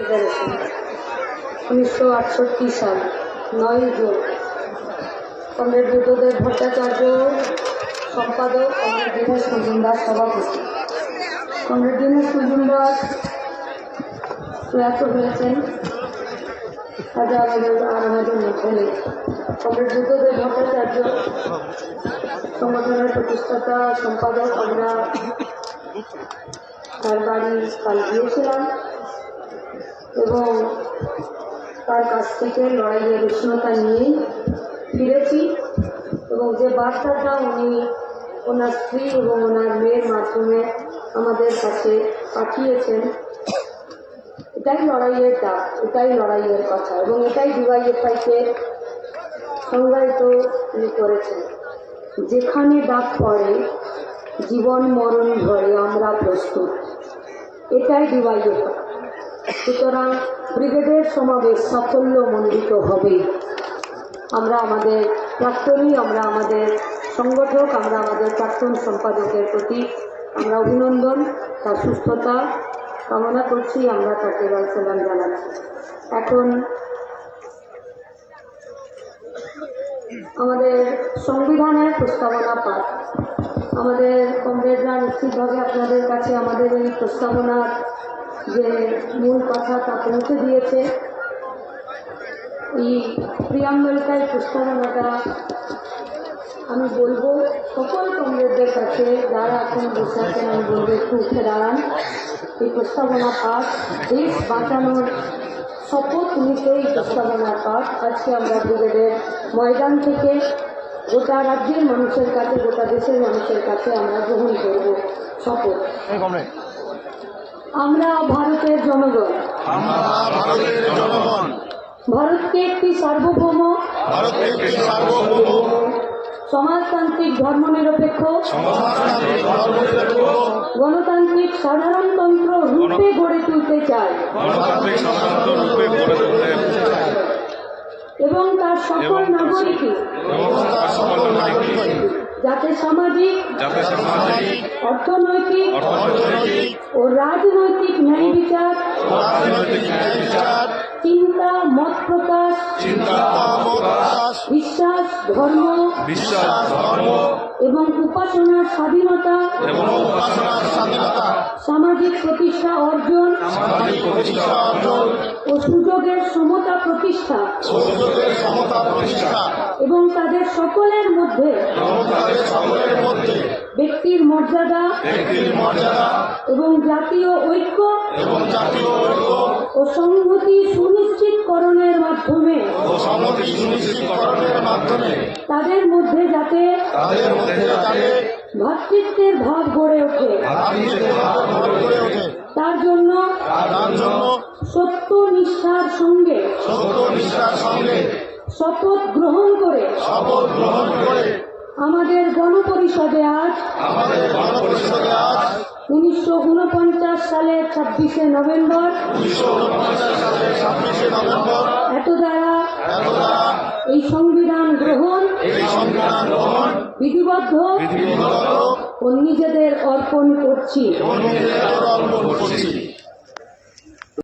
1968 সাল 9 June comrade Buddhadeb Bhattacharya সম্পাদক, comrade Dinesh Majumdar সভাপতি। কমরেড দীনেশ মজুমদার প্রয়াত হয়েছেন, আজ আমাদের মধ্যে নেই। কমরেড বুদ্ধদেব ভট্টাচার্য সংগঠনের প্রতিষ্ঠাতা সম্পাদক। আমরা তার বাড়ি কাল গিয়েছিলাম এবং তার কাছ থেকে লড়াইয়ের উষ্ণতা নিয়েই ফিরেছি এবং যে বার্তাটা উনি ওনার স্ত্রী এবং ওনার মেয়ের মাধ্যমে আমাদের কাছে পাঠিয়েছেন, এটাই লড়াইয়ের ডাক, এটাই লড়াইয়ের কথা এবং এটাই ডিওয়াইএফআইকে সংজ্ঞায়িত উনি করেছেন। যেখানে ডাক পড়ে জীবন মরণ ধরে আমরা প্রস্তুত, এটাই ডিওয়াইএফআই। সুতরাং ব্রিগেডের সমাবেশ সাফল্যমণ্ডিত হবে। আমরা আমাদের প্রাক্তনী, আমরা আমাদের সংগঠক, আমরা আমাদের প্রাক্তন সম্পাদকের প্রতি আমরা অভিনন্দন, তার সুস্থতা কামনা করছি। আমরা তাকে সালাম জানাচ্ছি। এখন আমাদের সংবিধানের প্রস্তাবনা পাঠ, আমাদের কমরেডরা নিশ্চিতভাবে আপনাদের কাছে আমাদের এই প্রস্তাবনার যে মূল কথা তা পৌঁছে দিয়েছে। এই প্রিয়াম্বলটাই প্রস্তাবনাটা আমি বলবো সকল কমরেডদের কাছে, যারা এখন বসে আছেন আমি বলবো একটু উঠে দাঁড়ান। এই প্রস্তাবনা পাঠ, দেশ বাঁচানোর শপথ নিতে এই প্রস্তাবনার পাঠ আজকে আমরা ব্রিগেডের ময়দান থেকে গোটা রাজ্যের মানুষের কাছে, গোটা দেশের মানুষের কাছে আমরা গ্রহণ করব শপথ। আমরা ভারতের জনগণ, ভারতকে একটি সার্বভৌম সমাজতান্ত্রিক ধর্মনিরপেক্ষ গণতান্ত্রিক সাধারণতন্ত্র রূপে গড়ে তুলতে চায় এবং তার সকল নাগরিকই যাতে সামাজিক, অর্থনৈতিক ও রাজনৈতিক ন্যায় বিচার, চিন্তা, মত প্রকাশ, বিশ্বাস, ধর্ম এবং উপাসনার স্বাধীনতা, সামাজিক প্রতিষ্ঠা অর্জন ও সুযোগের সমতা প্রতিষ্ঠা এবং তাদের সকলের মধ্যে ব্যক্তির মর্যাদা এবং জাতীয় ঐক্য ও সংহতি সুনিশ্চিতকরণের মাধ্যমে তাদের মধ্যে যাতে ভ্রাতৃত্বের ভাব গড়ে ওঠে, তার জন্য সত্য নিষ্ঠার সঙ্গে শপথ গ্রহণ করে আমাদের গণপরিষদে আজ 1949 সালের 26শে নভেম্বর এত দ্বারা এই সংবিধান গ্রহণ বিধিবদ্ধ ও নিজেদের অর্পণ করছি।